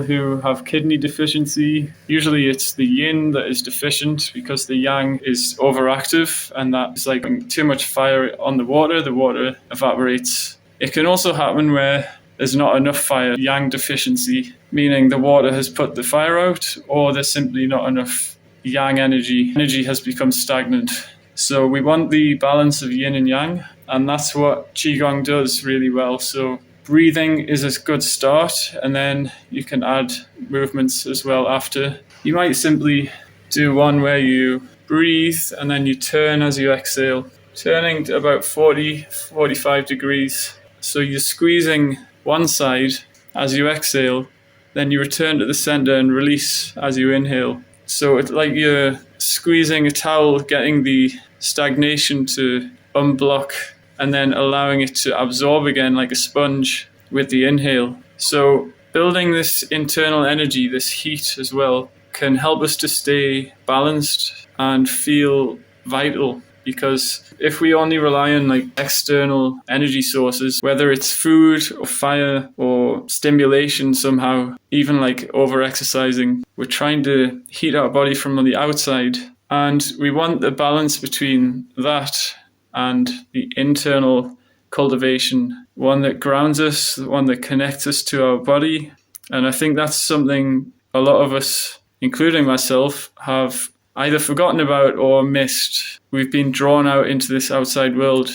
who have kidney deficiency. Usually it's the yin that is deficient because the yang is overactive, and that's like too much fire on the water evaporates. It can also happen where there's not enough fire, yang deficiency, meaning the water has put the fire out, or there's simply not enough yang energy. Energy has become stagnant. So we want the balance of yin and yang, and that's what Qigong does really well. So breathing is a good start, and then you can add movements as well after. You might simply do one where you breathe and then you turn as you exhale, turning to about 40-45 degrees. So you're squeezing one side as you exhale, then you return to the center and release as you inhale. So it's like you're squeezing a towel, getting the stagnation to unblock, and then allowing it to absorb again like a sponge with the inhale. So building this internal energy, this heat as well, can help us to stay balanced and feel vital. Because if we only rely on like external energy sources, whether it's food or fire or stimulation somehow, even like over-exercising, we're trying to heat our body from the outside. And we want the balance between that and the internal cultivation, one that grounds us, one that connects us to our body. And I think that's something a lot of us, including myself, have either forgotten about or missed. We've been drawn out into this outside world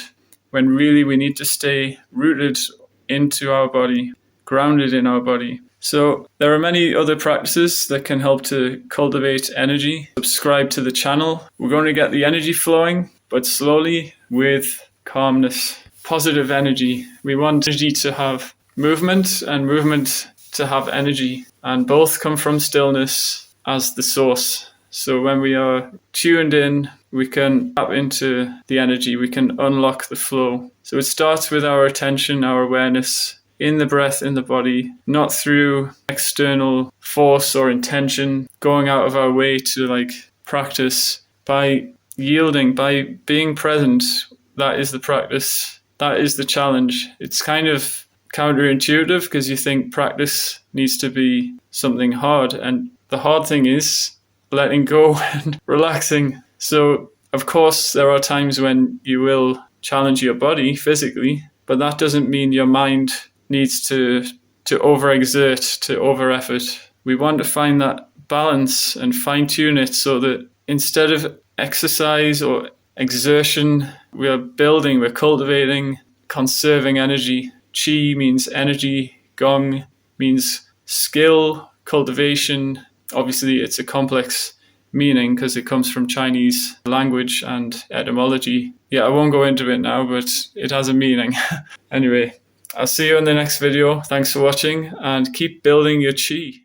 when really we need to stay rooted into our body, grounded in our body. So there are many other practices that can help to cultivate energy. Subscribe to the channel. We're going to get the energy flowing, but slowly with calmness, positive energy. We want energy to have movement and movement to have energy, and both come from stillness as the source. So when we are tuned in, we can tap into the energy, we can unlock the flow. So it starts with our attention, our awareness in the breath, in the body, not through external force or intention, going out of our way to like practice. By yielding, by being present, that is the practice. That is the challenge. It's kind of counterintuitive because you think practice needs to be something hard, and the hard thing is letting go and relaxing. So of course there are times when you will challenge your body physically, but that doesn't mean your mind needs to overexert, to over effort. We want to find that balance and fine tune it so that instead of exercise or exertion, we are building, we're cultivating, conserving energy. Qi means energy, Gong means skill, cultivation. Obviously it's a complex meaning because it comes from Chinese language and etymology. Yeah, I won't go into it now, but it has a meaning. Anyway, I'll see you in the next video. Thanks for watching, and keep building your Qi.